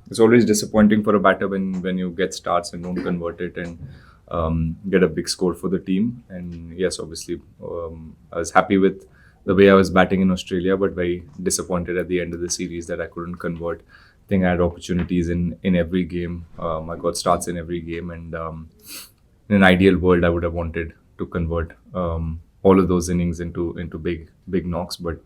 it's always disappointing for a batter when you get starts and don't convert it and get a big score for the team. And yes, obviously, I was happy with the way I was batting in Australia, but very disappointed at the end of the series that I couldn't convert. I think I had opportunities in every game. I got starts in every game, and in an ideal world, I would have wanted to convert all of those innings into big knocks, but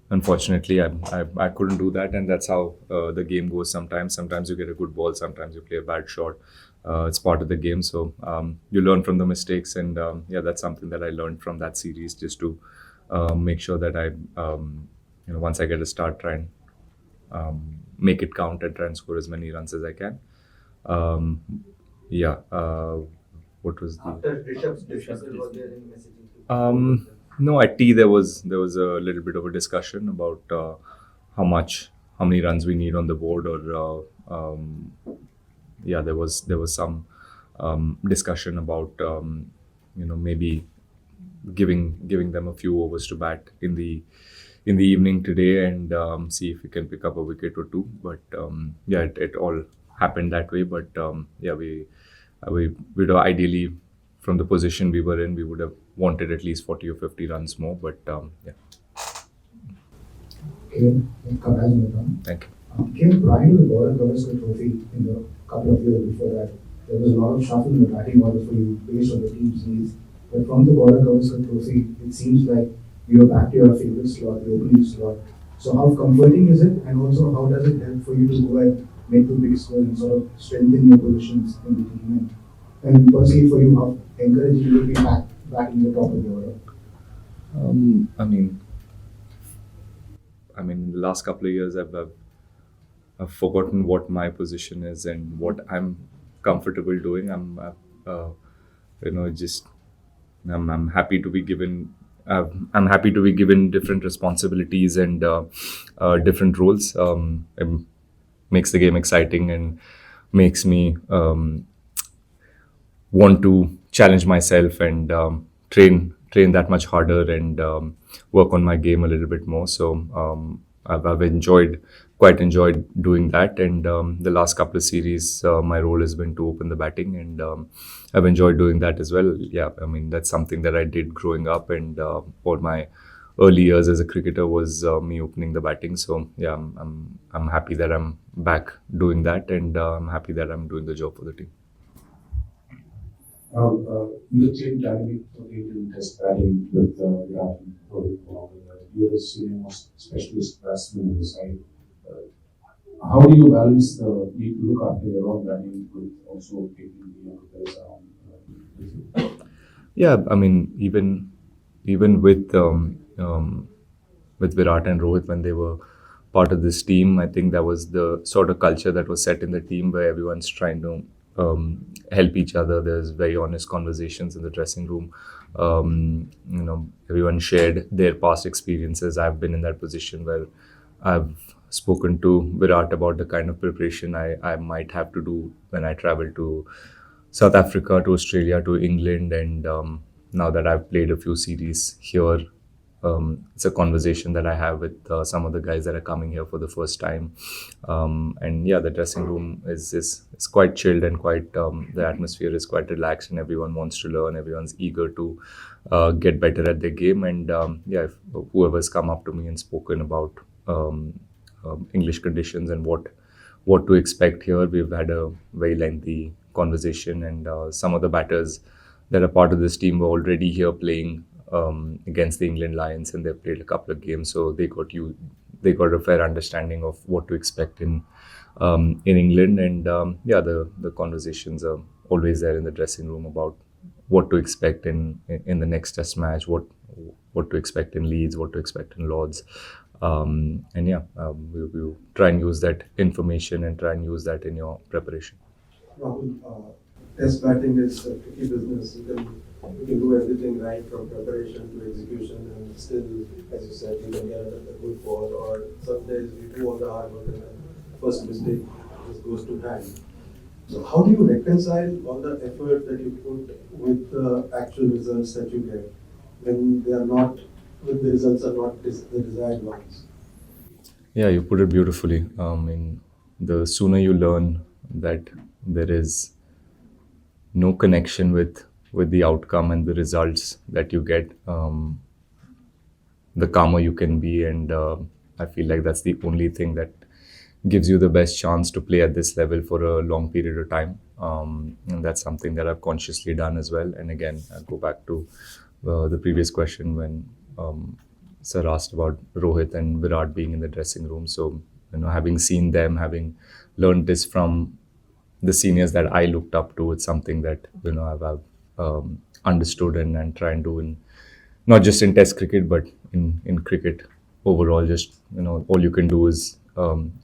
unfortunately, I couldn't do that, and that's how the game goes. Sometimes you get a good ball, sometimes you play a bad shot. It's part of the game, so you learn from the mistakes, and yeah, that's something that I learned from that series, just to make sure that once I get a start, try and make it count and try and score as many runs as I can. Um, yeah. What was the After Rishabh's dismissal, was there any messaging to no, at tea there was a little bit of a discussion about how many runs we need on the board, or yeah, there was some discussion about maybe giving them a few overs to bat in the evening today, and see if we can pick up a wicket or two. But yeah, it all happened that way. But yeah, we would have ideally, from the position we were in, we would have wanted at least 40 or 50 runs more. But yeah, Kevin, congrats on the run. thank you. Kevin, prior to the Border Gavaskar Trophy in the couple of years before that, there was a lot of shuffle in the batting order for you based on the team's needs. But from the Border Gavaskar Trophy, it seems like you are back to your favorite slot, the opening slot. So how comforting is it, and also how does it help for you to go and make the big score and sort of strengthen your positions in the team? And personally for you, how encouraging will be back in the top of the order? I mean, in the last couple of years, I've forgotten what my position is and what I'm comfortable doing. Just I'm happy to be given. I'm happy to be given different responsibilities and different roles. It makes the game exciting and makes me want to challenge myself and train that much harder and work on my game a little bit more. So I've quite enjoyed doing that. And the last couple of series, my role has been to open the batting, and I've enjoyed doing that as well. Yeah, that's something that I did growing up, and all my early years as a cricketer was me opening the batting. So yeah, I'm happy that I'm back doing that, and I'm happy that I'm doing the job for the team. Now, in the same dynamic of Indian test batting with Virat and Rohit along with you're the senior most specialist batsman on the side. How do you balance the need to look after your own batting with also taking the younger players around with you? Yeah, even with Virat and Rohit, when they were part of this team, I think that was the sort of culture that was set in the team, where everyone's trying to help each other. There's very honest conversations in the dressing room. Everyone shared their past experiences. I've been in that position where I've spoken to Virat about the kind of preparation I might have to do when I travel to South Africa, to Australia, to England, and now that I've played a few series here, it's a conversation that I have with some of the guys that are coming here for the first time. And yeah, the dressing room is quite chilled, and quite the atmosphere is quite relaxed, and everyone wants to learn. Everyone's eager to get better at their game, and yeah, if whoever's come up to me and spoken about English conditions and what to expect here, we've had a very lengthy conversation, and some of the batters that are part of this team were already here playing against the England Lions, and they've played a couple of games, so they got a fair understanding of what to expect in England. And yeah, the conversations are always there in the dressing room about what to expect in the next Test match, what to expect in Leeds, what to expect in Lords. And yeah, we try and use that information and try and use that in your preparation. Rahul, test batting is a tricky business. You can do everything right from preparation to execution, and still, as you said, you can get a good ball, or some days you do all the hard work and then first mistake just goes to hand. So how do you reconcile all the effort that you put with the actual results that you get when they are not, when the results are not the desired ones? Yeah, you put it beautifully. the sooner you learn that there is no connection with the outcome and the results that you get, the calmer you can be. And I feel like that's the only thing that gives you the best chance to play at this level for a long period of time. And that's something that I've consciously done as well. And again, I go back to the previous question when Sir asked about Rohit and Virat being in the dressing room. So, having seen them, having learned this from the seniors that I looked up to, it's something that I've understood and try and do in not just in Test cricket but in cricket overall. Just all you can do is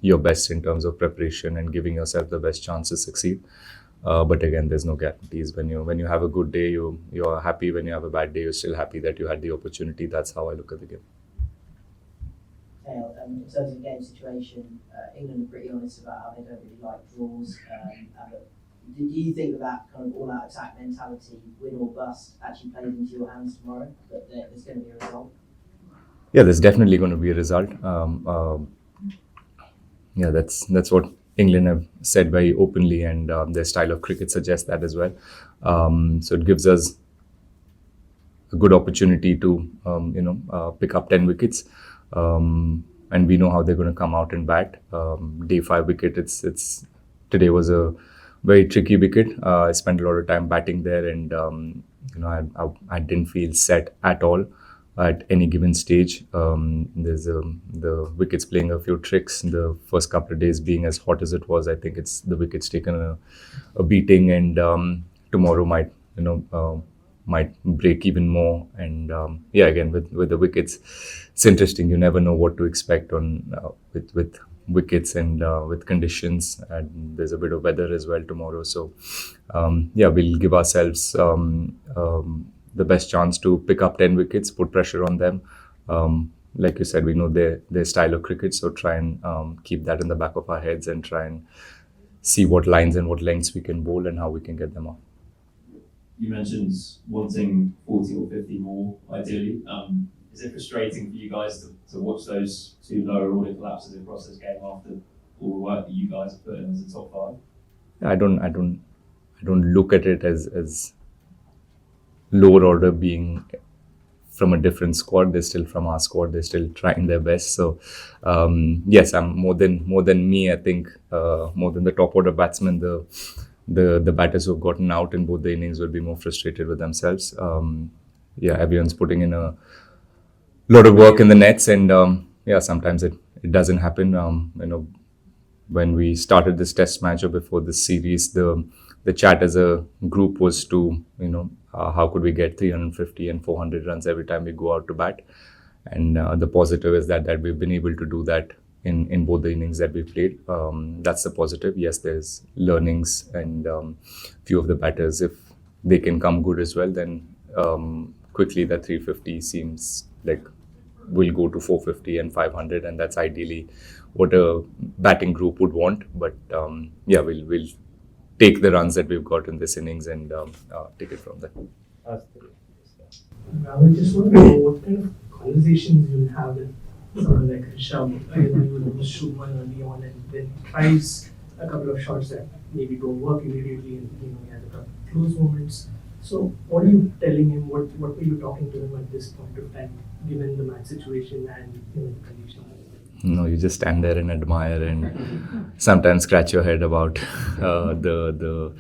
your best in terms of preparation and giving yourself the best chance to succeed. But again, there's no guarantees. When you have a good day, you're happy. When you have a bad day, you're still happy that you had the opportunity. That's how I look at the game. In terms of the game situation, England are pretty honest about how they don't really like draws. Do you think that kind of all-out attack mentality, win or bust, actually plays into your hands tomorrow? That there's going to be a result? Yeah, there's definitely going to be a result. Yeah, that's what England have said very openly, and their style of cricket suggests that as well. So it gives us a good opportunity to pick up 10 wickets, and we know how they're going to come out and bat. Day 5 wicket, it's today was a very tricky wicket. I spent a lot of time batting there, and I didn't feel set at all at any given stage. There's the wickets playing a few tricks. The first couple of days being as hot as it was, I think it's the wickets taken a beating, and tomorrow might break even more. And again, with the wickets, it's interesting. You never know what to expect on with wickets and with conditions, and there's a bit of weather as well tomorrow. So we'll give ourselves the best chance to pick up 10 wickets, put pressure on them. Like you said, we know their style of cricket, so try and keep that in the back of our heads and try and see what lines and what lengths we can bowl and how we can get them off. You mentioned wanting 40 or 50 more, ideally. Is it frustrating for you guys to watch those 2 lower order collapses across this game after all the work that you guys have put in as a top 5? I don't look at it as lower order being from a different squad. They're still from our squad. They're still trying their best. So yes, I'm more than me. I think more than the top order batsmen, the batters who've gotten out in both the innings will be more frustrated with themselves. Everyone's putting in a lot of work in the nets, and sometimes it doesn't happen. When we started this test match or before this series, the chat as a group was to how could we get 350 and 400 runs every time we go out to bat. And the positive is that we've been able to do that in both the innings that we played. That's the positive. Yes, there's learnings, and few of the batters, if they can come good as well, then quickly that 350 seems like we'll go to 450 and 500, and that's ideally what a batting group would want. But we'll take the runs that we've got in this innings and take it from there. Rahul, just want to know what kind of conversations you'll have with someone like Rishabh. You will shoot one early on and then tries a couple of shots that maybe don't work immediately, and he has a couple of close moments. So what are you telling him? What were you talking to him at this point of time, given the match situation and the conditions? No, you just stand there and admire, and sometimes scratch your head about the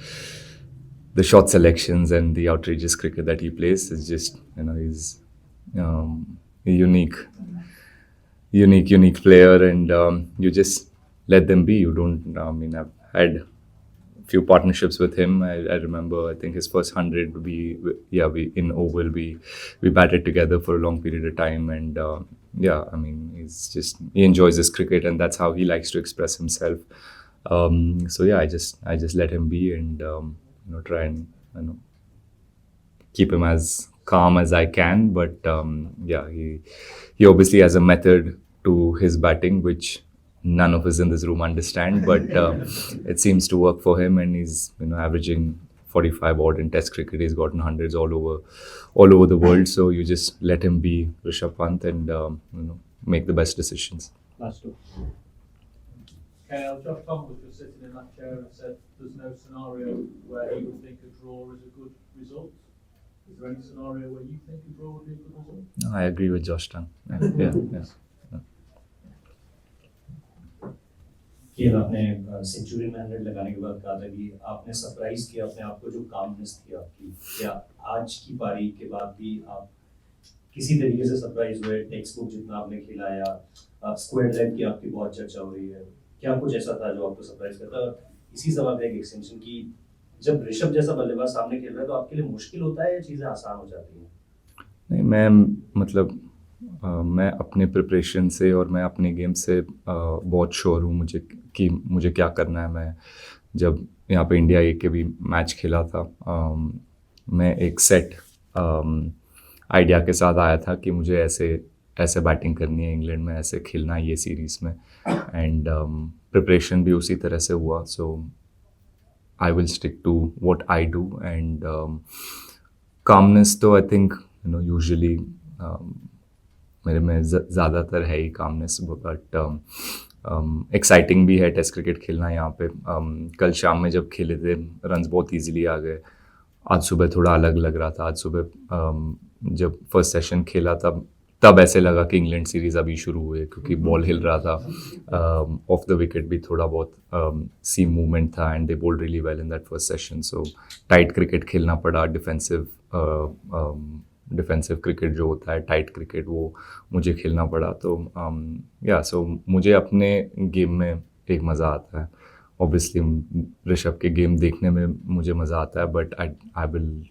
shot selections and the outrageous cricket that he plays. It's just he's a unique player, and you just let them be. You don't. I've had a few partnerships with him. I remember, I think his first 100, we in Oval we batted together for a long period of time, and he enjoys his cricket, and that's how he likes to express himself. I just let him be, and try and keep him as calm as I can. But he obviously has a method to his batting which none of us in this room understand, but it seems to work for him, and he's averaging 45 odd in Test cricket. He's gotten hundreds all over the world. So you just let him be Rishabh Pant and make the best decisions. Last two. KL, Josh Pant was just sitting in that chair and said there's no scenario where he would think a draw is a good result. Is there any scenario where you think a draw would be a good result? I agree with Josh Tang. Yeah. खेल आपने century में 100 लगाने के बाद कहा था कि आपने सरप्राइज किया अपने आप को, जो कामनेस थी आपकी, क्या आज की पारी के बाद भी आप किसी तरीके से सरप्राइज हुए? टेक्स्ट बुक जितना आपने खेला या स्क्वाड लाइफ की आपकी बहुत चर्चा हो रही है, क्या कुछ ऐसा था जो आपको सरप्राइज करता? और इसी सवाल का एक एक्सटेंशन की, जब ऋषभ जैसा बल्लेबाज सामने खेल रहा है तो आपके लिए मुश्किल होता है या चीज़ें आसान हो जाती हैं? नहीं, मैं मतलब मैं अपने प्रिपरेशन से और मैं अपने गेम से बहुत श्योर हूँ मुझे क्या करना है। मैं जब यहाँ पे इंडिया ए के भी मैच खेला था, मैं एक सेट आइडिया के साथ आया था कि मुझे ऐसे बैटिंग करनी है इंग्लैंड में, ऐसे खेलना है ये सीरीज़ में, एंड प्रिपरेशन भी उसी तरह से हुआ। So I will stick to what I do, and calmness तो आई थिंक यूजुअली मेरे में ज़्यादातर है ही कामनेस, बट एक्साइटिंग भी है टेस्ट क्रिकेट खेलना यहाँ पे। कल शाम में जब खेले थे रन्स बहुत इजीली आ गए। आज सुबह थोड़ा अलग लग रहा था। आज सुबह जब फर्स्ट सेशन खेला तब ऐसे लगा कि इंग्लैंड सीरीज़ अभी शुरू हुई, क्योंकि बॉल हिल रहा था, ऑफ द विकेट भी थोड़ा बहुत सीम मूवमेंट था, and they bowled really well in that first session. So tight cricket खेलना पड़ा, डिफेंसिव क्रिकेट जो होता है, टाइट क्रिकेट, वो मुझे खेलना पड़ा। तो सो मुझे अपने गेम में एक मज़ा आता है। ऑब्वियसली ऋषभ के गेम देखने में मुझे मज़ा आता है, but I will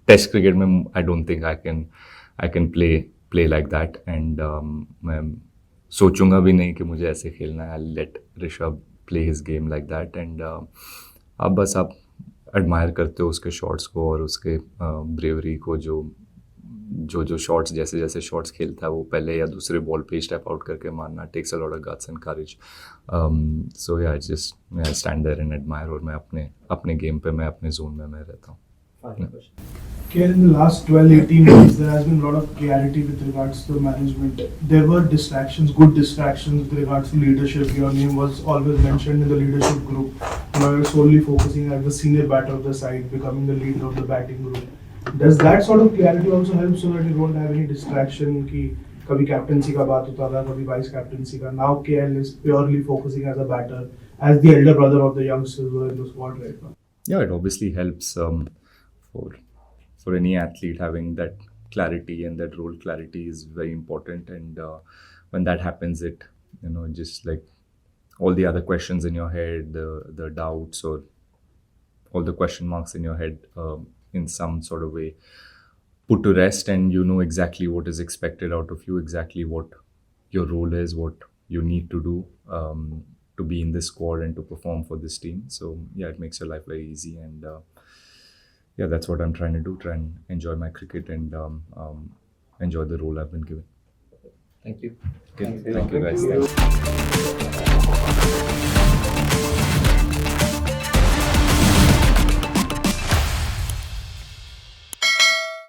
test cricket में I don't think I can play like that, and मैं सोचूंगा भी नहीं कि मुझे ऐसे खेलना है। I let Rishabh play his game like that, and आप एडमायर करते हो उसके शॉट्स को और उसके ब्रेवरी को, जो शॉट्स जैसे शॉट्स खेलता है वो पहले या दूसरे बॉल पे स्टेप आउट करके मारना, takes a lot of guts and courage. So yeah just I stand there and admire, और मैं अपने गेम पे, मैं अपने जोन में मैं रहता हूँ। Here in the last 12-18 months, there has been a lot of clarity with regards to management. There were distractions, good distractions with regards to leadership. Your name was always mentioned in the leadership group. Now you're solely focusing as the senior batter of the side, becoming the leader of the batting group. Does that sort of clarity also help so that you don't have any distraction? कि कभी captaincy का बात होता था, कभी vice captaincy का. Now KL is purely focusing as a batter, as the elder brother of the youngsters who are in the squad right now. Yeah, it obviously helps for any athlete. Having that clarity and that role clarity is very important, and when that happens, it just like all the other questions in your head, the doubts or all the question marks in your head, in some sort of way put to rest, and you know exactly what is expected out of you, exactly what your role is, what you need to do to be in this squad and to perform for this team. So yeah, it makes your life very easy, and yeah, that's what I'm trying to do. Try and enjoy my cricket and enjoy the role I've been given. Thank you. Okay. Thank you guys. Thank you.